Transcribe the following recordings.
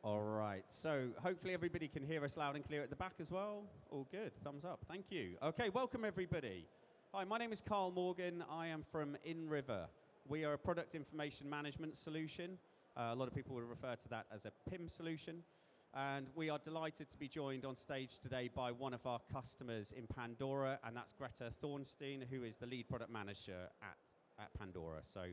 All right, so hopefully everybody can hear us loud and clear at the back as well. All good, thumbs up, thank you. Okay, welcome everybody. Hi, my name is Carl Morgan. I am from InRiver. We are a product information management solution. A lot of people would refer to that as a PIM solution. And we are delighted to be joined on stage today by one of our customers in Pandora, and that's Greta Thornstein, who is the lead product manager at Pandora. So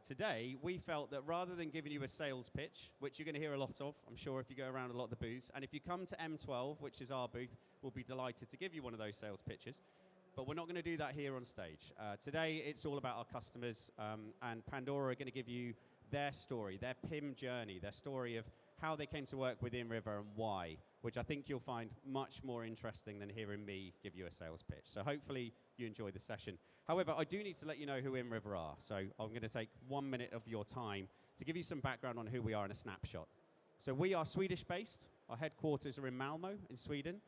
today, we felt that rather than giving you a sales pitch, which you're going to hear a lot of, I'm sure if you go around a lot of the booths, and if you come to M12, which is our booth, we'll be delighted to give you one of those sales pitches. But we're not going to do that here on stage. Today, it's all about our customers, and Pandora are going to give you their story, their PIM journey, their story of how they came to work with InRiver and why, which I think you'll find much more interesting than hearing me give you a sales pitch. So hopefully you enjoy the session. However, I do need to let you know who InRiver are. So I'm going to take 1 minute of your time to give you some background on who we are in a snapshot. So we are Swedish-based. Our headquarters are in Malmo in Sweden.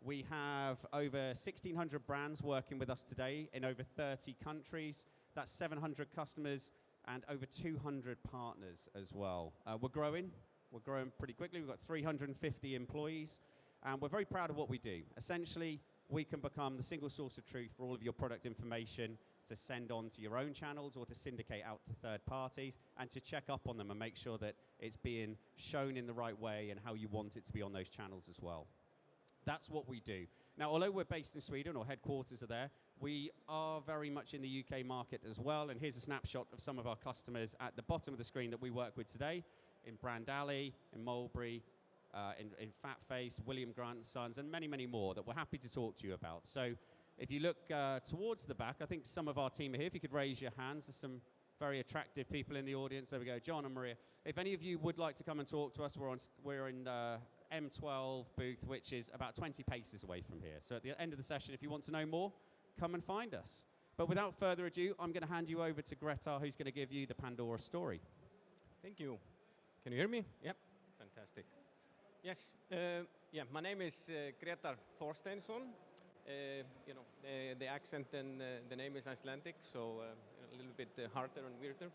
We have over 1,600 brands working with us today in over 30 countries. That's 700 customers and over 200 partners as well. We're growing pretty quickly. We've got 350 employees, and we're very proud of what we do. Essentially, we can become the single source of truth for all of your product information to send on to your own channels or to syndicate out to third parties and to check up on them and make sure that it's being shown in the right way and how you want it to be on those channels as well. That's what we do. Now, although we're based in Sweden, or headquarters are there, we are very much in the UK market as well, and here's a snapshot of some of our customers at the bottom of the screen that we work with today, in Brand Alley, in Mulberry, in Fatface, William Grant & Sons, and many, many more that we're happy to talk to you about. So if you look towards the back, I think some of our team are here. If you could raise your hands, there's some very attractive people in the audience. There we go, John and Maria. If any of you would like to come and talk to us, we're in M12 booth, which is about 20 paces away from here. So at the end of the session, if you want to know more, come and find us. But without further ado, I'm going to hand you over to Greta, who's going to give you the Pandora story. Thank you. Can you hear me? Yep, fantastic. Yes, my name is Greta Thorsteinsson. The accent and the name is Icelandic, so a little bit harder and weirder.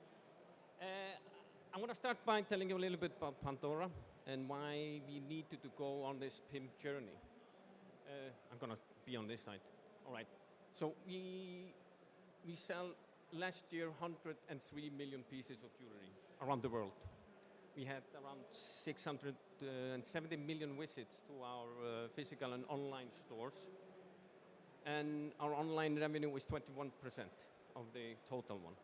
I'm going to start by telling you a little bit about Pandora and why we needed to go on this PIM journey. I'm going to be on this side. All right. So we sell last year 103 million pieces of jewelry around the world. We had around 670 million visits to our physical and online stores. And our online revenue is 21% of the total one.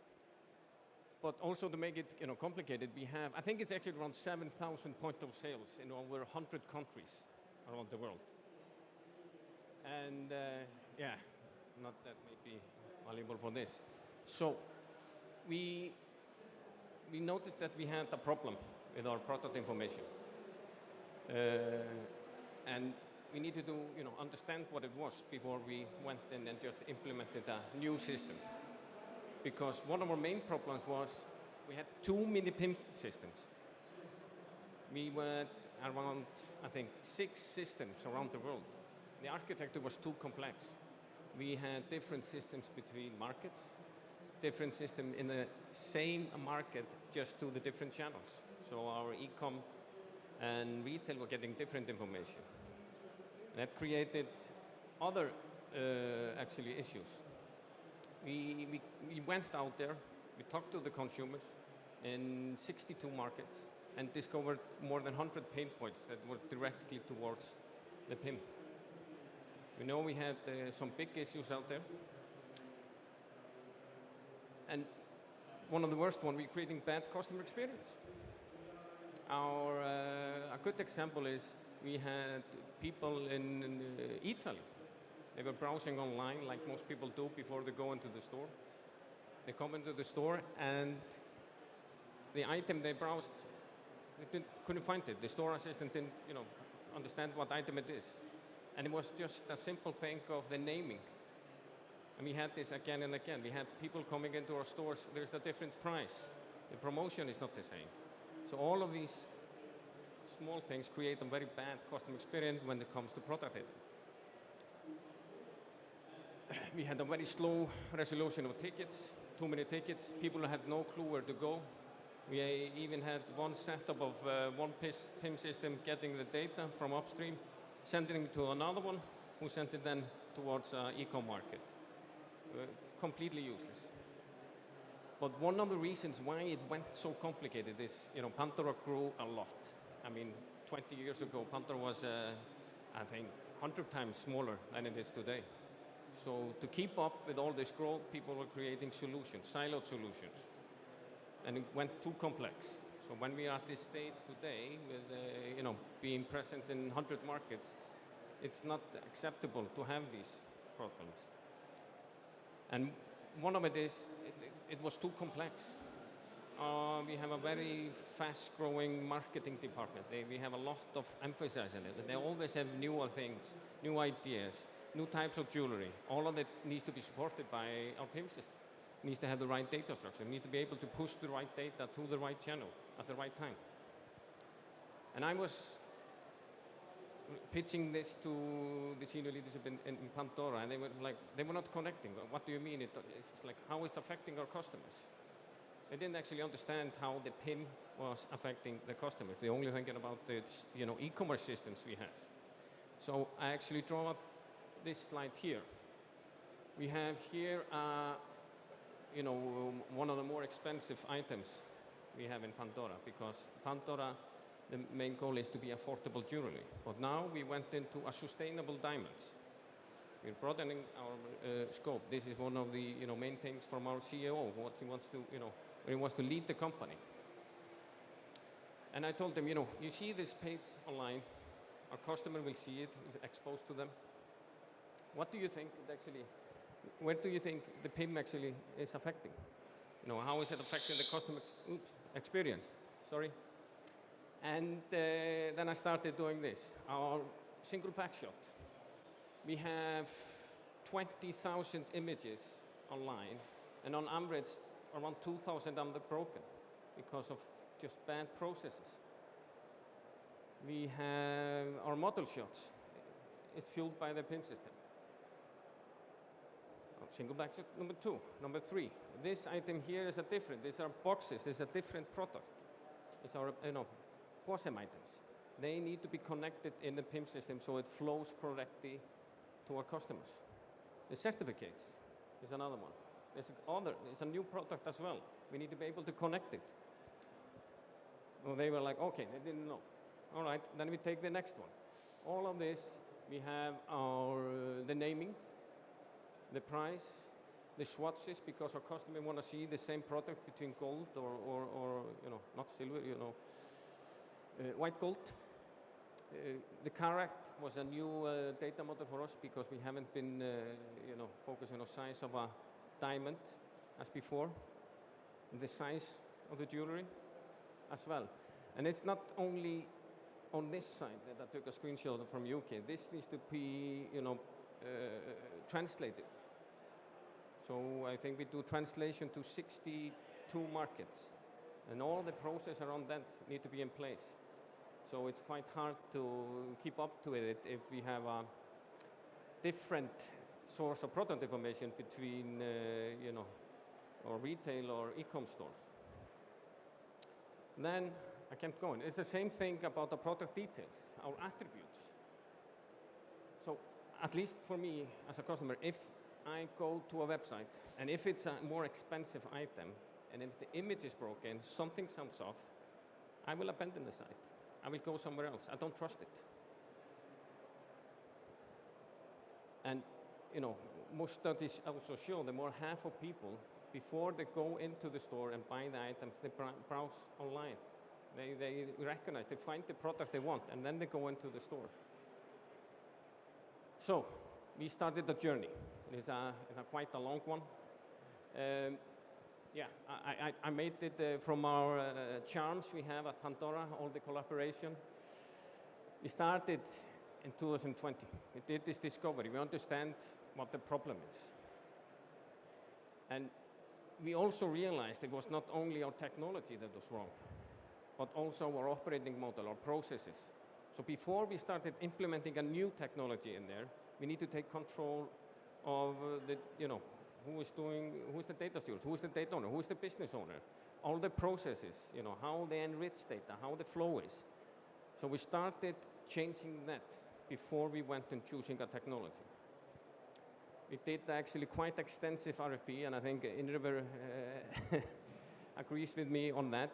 But also to make it complicated, we have, I think it's actually around 7,000 point of sales in over 100 countries around the world. And not that may be valuable for this. So we noticed that we had a problem with our product information. And we needed to understand what it was before we went in and just implemented a new system. Because one of our main problems was we had too many PIM systems. We went around, I think, 6 systems around the world. The architecture was too complex. We had different systems between markets, different system in the same market, just to the different channels. So our e-com and retail were getting different information. That created other actually issues. We went out there, we talked to the consumers in 62 markets and discovered more than 100 pain points that were directly towards the PIM. We had some big issues out there. And one of the worst ones, we're creating bad customer experience. A good example is we had people in Italy. They were browsing online like most people do before they go into the store. They come into the store and the item they browsed, they couldn't find it. The store assistant didn't understand what item it is. And it was just a simple thing of the naming. And we had this again and again. We had people coming into our stores, there's a different price. The promotion is not the same. So all of these small things create a very bad customer experience when it comes to product data. We had a very slow resolution of tickets, too many tickets. People had no clue where to go. We even had one setup of one PIM system getting the data from upstream, sending it to another one, who sent it then towards e-com market. Completely useless. But one of the reasons why it went so complicated is, Pandora grew a lot. I mean, 20 years ago, Pandora was, I think, 100 times smaller than it is today. So to keep up with all this growth, people were creating solutions, siloed solutions. And it went too complex. So when we are at this stage today, with being present in 100 markets, it's not acceptable to have these problems. And one of it is, it was too complex. We have a very fast-growing marketing department. We have a lot of emphasis on it. They always have newer things, new ideas, new types of jewelry. All of it needs to be supported by our PIM system. It needs to have the right data structure. We need to be able to push the right data to the right channel at the right time. And I was pitching this to the senior leadership in Pandora, and they were not connecting. What do you mean? It's like, how it's affecting our customers? They didn't actually understand how the PIM was affecting the customers. They only thinking about the e-commerce systems we have. So I actually draw up this slide here. We have here, one of the more expensive items we have in Pandora, because Pandora, the main goal is to be affordable jewelry. But now we went into a sustainable diamonds. We're broadening our scope. This is one of the main things from our CEO, what he wants to, where he wants to lead the company. And I told him, you see this page online, our customer will see it, it's exposed to them. What do you think it actually, where do you think the PIM actually is affecting? How is it affecting the customer experience? Sorry. And then I started doing this. Our single pack shot. We have 20,000 images online, and on average, around 2,000 of them broken because of just bad processes. We have our model shots. It's fueled by the PIM system. Single pack shot number 2. Number 3. This item here is a different. These are boxes. It's a different product. It's our, POSM items. They need to be connected in the PIM system so it flows correctly to our customers. The certificates is another one. It's a new product as well. We need to be able to connect it. Well, they were like, okay, they didn't know. All right, then we take the next one. All of this, we have the naming, the price, the swatches, because our customer want to see the same product between gold or not silver, white gold. The carat was a new data model for us because we haven't been, focusing on size of a diamond as before, and the size of the jewelry as well. And it's not only on this side that I took a screenshot from UK. This needs to be, translated. So I think we do translation to 62 markets, and all the process around that need to be in place. So it's quite hard to keep up to it if we have a different source of product information between, or retail or e-com stores. Then I kept going. It's the same thing about the product details, our attributes. So at least for me as a customer, if I go to a website and if it's a more expensive item and if the image is broken, something sounds off, I will abandon the site. I will go somewhere else. I don't trust it. And, most studies also show that more half of people, before they go into the store and buy the items, they browse online. They recognize, they find the product they want, and then they go into the stores. So, we started the journey. It is quite a long one. I made it from our charms we have at Pandora, all the collaboration. We started in 2020. We did this discovery. We understand what the problem is. And we also realized it was not only our technology that was wrong, but also our operating model, our processes. So before we started implementing a new technology in there, we need to take control of who's the data steward, who's the data owner, who's the business owner, all the processes, how they enrich data, how the flow is. So we started changing that before we went and choosing a technology. We did actually quite extensive RFP, and I think InRiver agrees with me on that.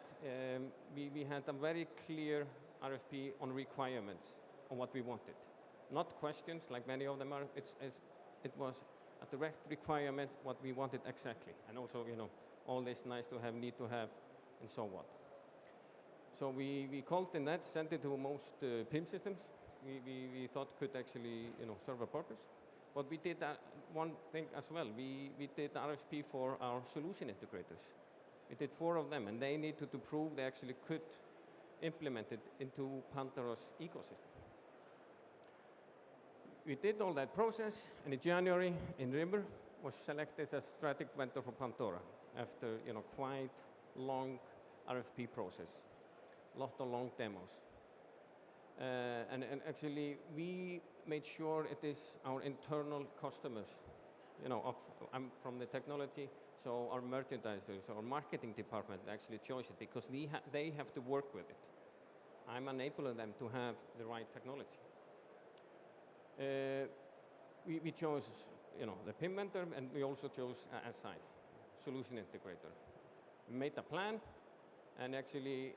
We had a very clear RFP on requirements on what we wanted. Not questions, like many of them are. It was a direct requirement what we wanted exactly. And also, all this nice to have, need to have, and so on. So we called in that, sent it to most PIM systems we thought could actually serve a purpose. But we did one thing as well. We did RFP for our solution integrators. We did 4 of them, and they needed to prove they actually could implement it into Pandora's ecosystem. We did all that process, and in January, InRiver was selected as strategic vendor for Pandora after quite long RFP process, lot of long demos. And actually, we made sure it is our internal customers. I'm from the technology, so our merchandisers, our marketing department actually chose it because they have to work with it. I'm enabling them to have the right technology. We chose, the PIM vendor, and we also chose SI, solution integrator. We made a plan, and actually,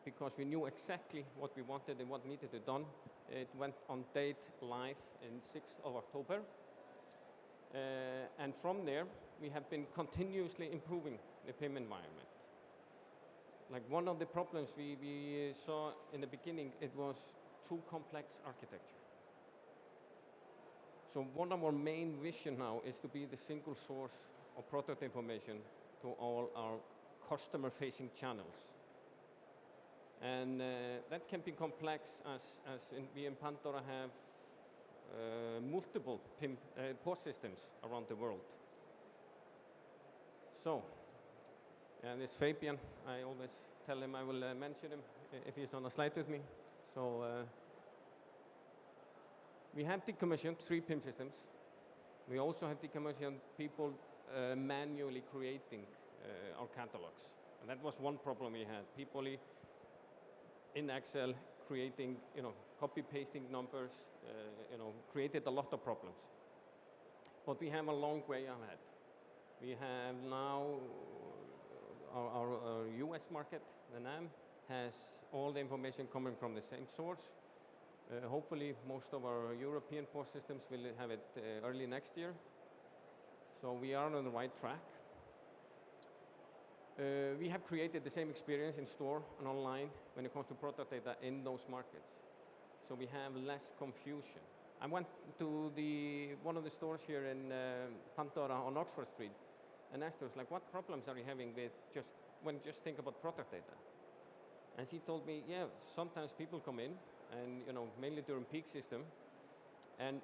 because we knew exactly what we wanted and what needed to be done, it went on date live in 6th of October. And from there, we have been continuously improving the PIM environment. Like one of the problems we saw in the beginning, it was too complex architecture. So one of our main vision now is to be the single source of product information to all our customer-facing channels. And that can be complex as we in Pandora have multiple PIM POS systems around the world. So, and this Fabian, I always tell him I will mention him if he's on a slide with me. So we have decommissioned 3 PIM systems. We also have decommissioned people manually creating our catalogs. And that was one problem we had. People in Excel creating, copy-pasting numbers, created a lot of problems. But we have a long way ahead. We have now our US market, the NAM, has all the information coming from the same source. Hopefully, most of our European POS systems will have it early next year. So we are on the right track. We have created the same experience in store and online when it comes to product data in those markets. So we have less confusion. I went to one of the stores here in Pandora on Oxford Street and asked her, like, what problems are you having with just think about product data? And she told me, yeah, sometimes people come in and, mainly during peak system, and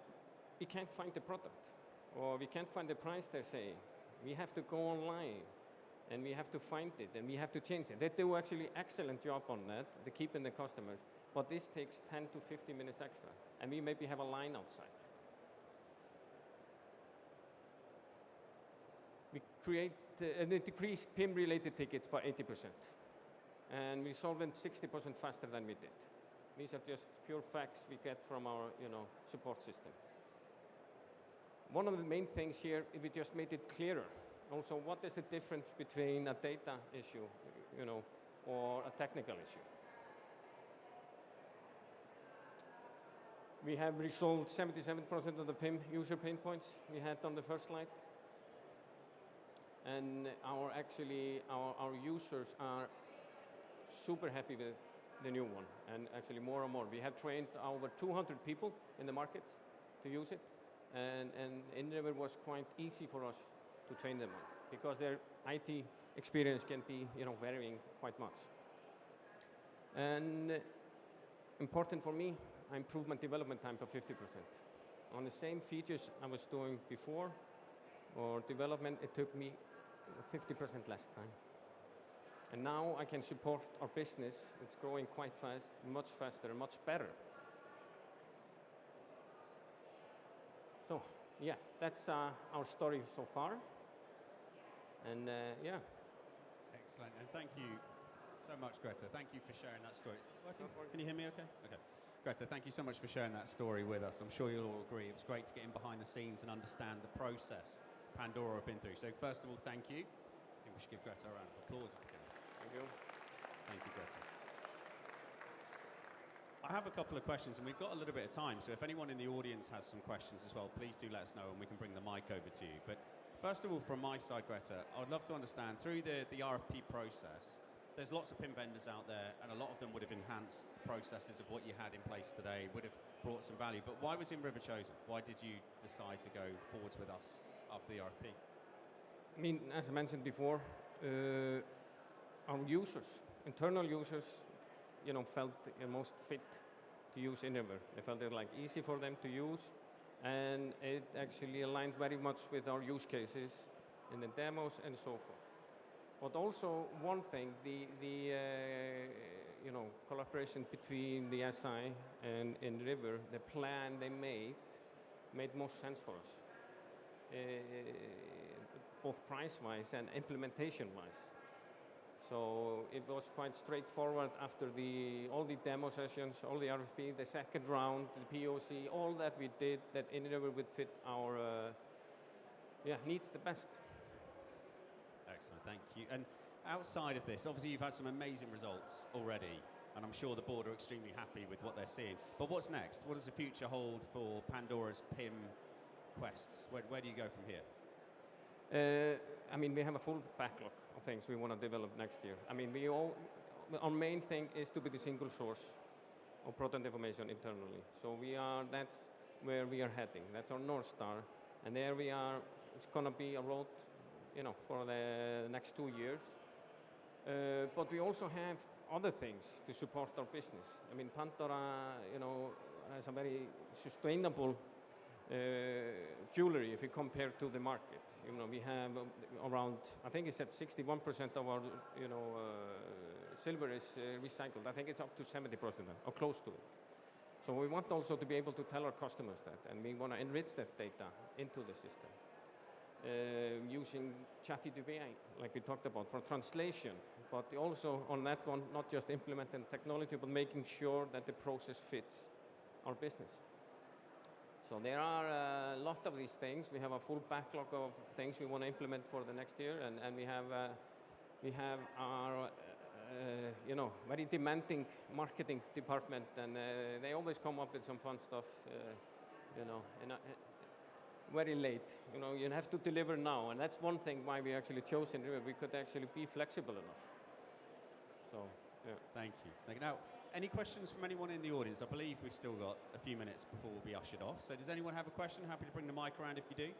we can't find the product, or we can't find the price they're saying. We have to go online, and we have to find it, and we have to change it. They do actually excellent job on that, they keep in the customers, but this takes 10 to 15 minutes extra, and we maybe have a line outside. We create and decrease PIM-related tickets by 80%, and we solve them 60% faster than we did. These are just pure facts we get from our, support system. One of the main things here, we just made it clearer. Also, what is the difference between a data issue, or a technical issue? We have resolved 77% of the PIM user pain points we had on the first slide. And our users are super happy with the new one, and actually more and more. We have trained over 200 people in the markets to use it, and InRiver was quite easy for us to train them on, because their IT experience can be, varying quite much. And important for me, I improved my development time by 50%. On the same features I was doing before, or development, it took me 50% less time. And now I can support our business. It's growing quite fast, much faster, and much better. So, yeah, that's our story so far. And yeah. Excellent, and thank you so much, Greta. Thank you for sharing that story. Is this working? Working. Can you hear me okay? Okay. Greta, thank you so much for sharing that story with us. I'm sure you'll all agree it was great to get in behind the scenes and understand the process Pandora have been through. So first of all, thank you. I think we should give Greta a round of applause if we can. Thank you. Thank you, Greta. I have a couple of questions, and we've got a little bit of time, so if anyone in the audience has some questions as well, please do let us know, and we can bring the mic over to you. But first of all, from my side, Greta, I would love to understand, through the RFP process, there's lots of PIM vendors out there, and a lot of them would have enhanced the processes of what you had in place today, would have brought some value. But why was InRiver chosen? Why did you decide to go forwards with us after the RFP? I mean, as I mentioned before, our users, internal users, felt most fit to use InRiver. They felt it like easy for them to use, and it actually aligned very much with our use cases in the demos and so forth. But also one thing, the collaboration between the SI and InRiver, the plan they made most sense for us, both price-wise and implementation-wise. So it was quite straightforward after all the demo sessions, all the RFP, the second round, the POC, all that we did, that InRiver would fit our needs the best. Excellent, thank you. And outside of this, obviously you've had some amazing results already, and I'm sure the board are extremely happy with what they're seeing. But what's next? What does the future hold for Pandora's PIM quests? Where do you go from here? I mean, we have a full backlog of things we want to develop next year. I mean, our main thing is to be the single source of product information internally. So that's where we are heading. That's our North Star. And there we are, it's going to be a road, for the next 2 years. But we also have other things to support our business. I mean, Pandora, has a very sustainable jewelry if you compare to the market. We have around, I think it's at 61% of our, silver is recycled. I think it's up to 70% or close to it. So we want also to be able to tell our customers that, and we want to enrich that data into the system. Using ChatGPT, like we talked about, for translation, but also on that one, not just implementing technology, but making sure that the process fits our business. So there are a lot of these things. We have a full backlog of things we want to implement for the next year, and we have our very demanding marketing department, and they always come up with some fun stuff, very late. You have to deliver now, and that's one thing why we actually chose InRiver. We could actually be flexible enough. So, yeah. Thank you. Now, any questions from anyone in the audience? I believe we've still got a few minutes before we'll be ushered off. So does anyone have a question? Happy to bring the mic around if you do.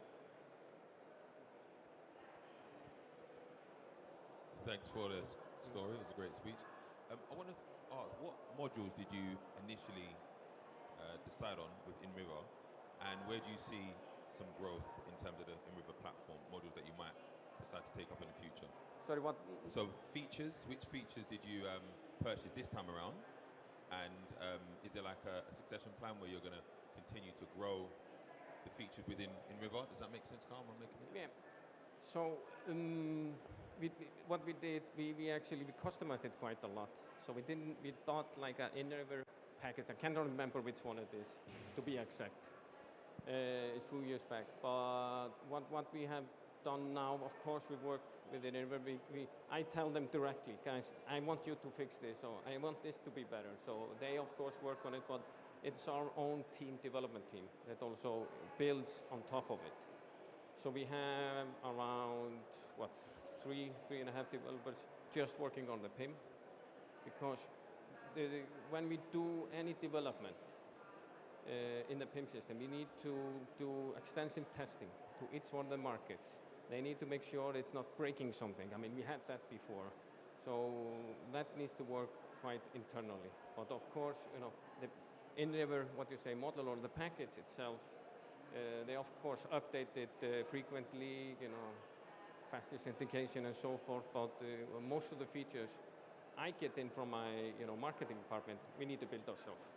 Thanks for the story. It was a great speech. I want to ask, what modules did you initially decide on with InRiver, and where do you see some growth in terms of the InRiver platform, modules that you might decide to take up in the future? Sorry, what? So features, which features did you purchase this time around? And is there like a succession plan where you're going to continue to grow the features within InRiver? Does that make sense, Carl? Am I making it? Yeah. So what we did, we customized it quite a lot. So we thought like an InRiver package. I cannot remember which one it is, to be exact. It's a few years back. But what we have done now, of course, we work with InRiver. I tell them directly, guys, I want you to fix this, or I want this to be better. So they, of course, work on it, but it's our own development team that also builds on top of it. So we have around, 3.5 developers just working on the PIM, because when we do any development in the PIM system, we need to do extensive testing to each one of the markets. They need to make sure it's not breaking something. I mean, we had that before. So that needs to work quite internally. But of course, the InRiver, model or the package itself, they of course update it frequently, faster authentication and so forth. But most of the features I get in from my, marketing department, we need to build ourselves.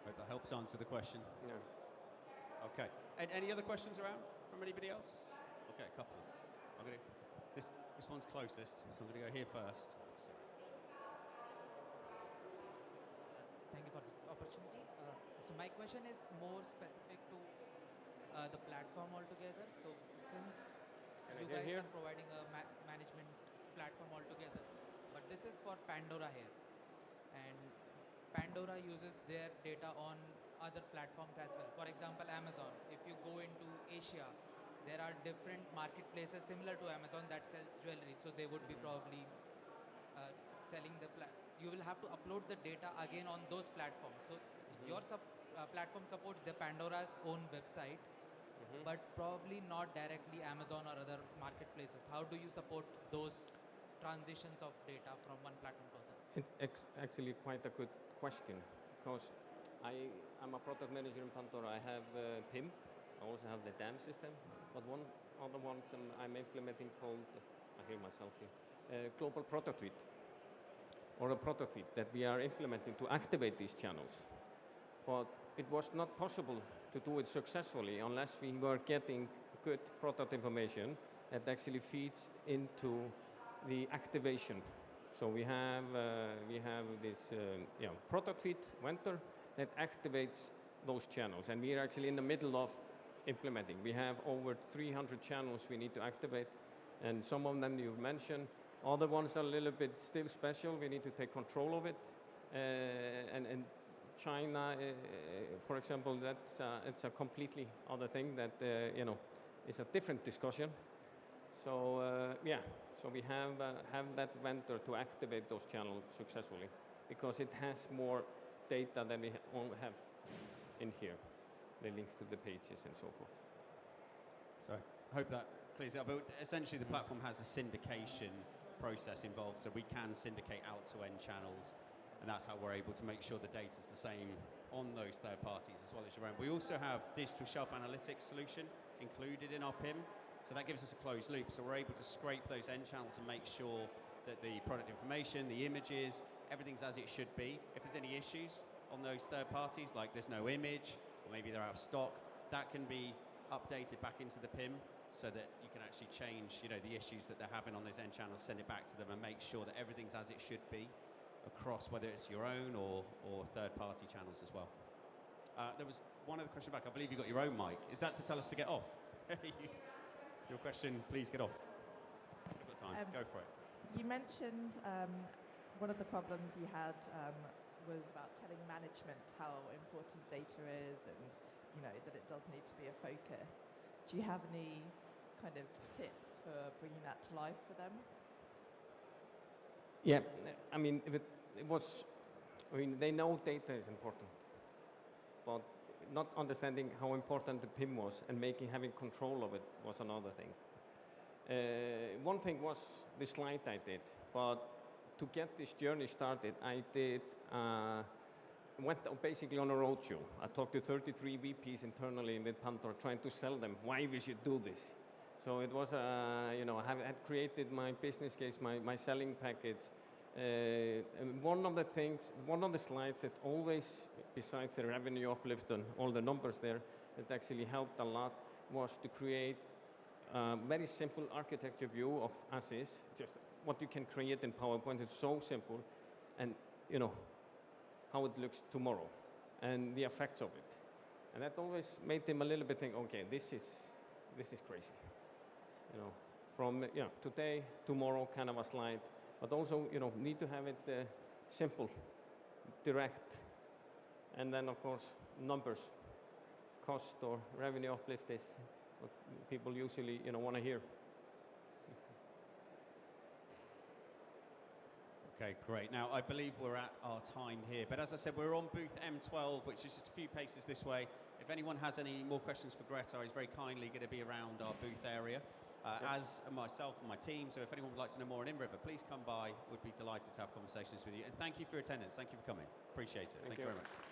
Hope that helps answer the question. Yeah. Okay. And any other questions around from anybody else? Okay, a couple. This This one's closest, so I'm going to go here first. Thank you for this opportunity. So my question is more specific to the platform altogether. So since Can I you hear guys here? are providing a management platform altogether, but this is for Pandora here, and Pandora uses their data on other platforms as well. For example, Amazon. If you go into Asia, there are different marketplaces similar to Amazon that sells jewelry. So they would be probably selling the you will have to upload the data again on those platforms. So your platform supports the Pandora's own website, but probably not directly Amazon or other marketplaces. How do you support those transitions of data from one platform to other? It's actually quite a good question because I'm a product manager in Pandora. I have PIM. I also have the DAM system, but one other one I'm implementing called, I hear myself here, Global Product Suite, or a product suite that we are implementing to activate these channels. But it was not possible to do it successfully unless we were getting good product information that actually feeds into the activation. So we have this product feed vendor that activates those channels, and we are actually in the middle of implementing. We have over 300 channels we need to activate, and some of them you mentioned. Other ones are a little bit still special. We need to take control of it, and China, for example, it's a completely other thing that is a different discussion. So so we have that vendor to activate those channels successfully because it has more data than we have in here, the links to the pages and so forth. So I hope that clears it up. But essentially, the platform has a syndication process involved, so we can syndicate out to end channels, and that's how we're able to make sure the data is the same on those third parties as well as your own. We also have digital shelf analytics solution included in our PIM, so that gives us a closed loop. So we're able to scrape those end channels and make sure that the product information, the images, everything's as it should be. If there's any issues on those third parties, like there's no image, or maybe they're out of stock, that can be updated back into the PIM so that you can actually change, the issues that they're having on those end channels, send it back to them and make sure that everything's as it should be across whether it's your own or third-party channels as well. There was one other question back. I believe you got your own mic. Is that to tell us to get off? Your question, please get off. Still got time. Go for it. You mentioned one of the problems you had was about telling management how important data is and that it does need to be a focus. Do you have any kind of tips for bringing that to life for them? Yeah, I mean, they know data is important, but not understanding how important the PIM was and having control of it was another thing. One thing was the slide I did, but to get this journey started, I went basically on a roadshow. I talked to 33 VPs internally with Pandora, trying to sell them why we should do this. So it was, I had created my business case, my selling package. One of the slides that always, besides the revenue uplift and all the numbers there, that actually helped a lot was to create a very simple architecture view of as is, just what you can create in PowerPoint. It's so simple, and how it looks tomorrow, and the effects of it. And that always made them a little bit think, okay, this is crazy. From today, tomorrow kind of a slide, but also need to have it simple, direct, and then of course numbers, cost or revenue uplift is what people usually want to hear. Okay, great. Now, I believe we're at our time here, but as I said, we're on booth M12, which is just a few paces this way. If anyone has any more questions for Greta, he's very kindly going to be around our booth area, as myself and my team. So if anyone would like to know more on InRiver, please come by. We'd be delighted to have conversations with you. And thank you for your attendance. Thank you for coming. Appreciate it. Thank you very much.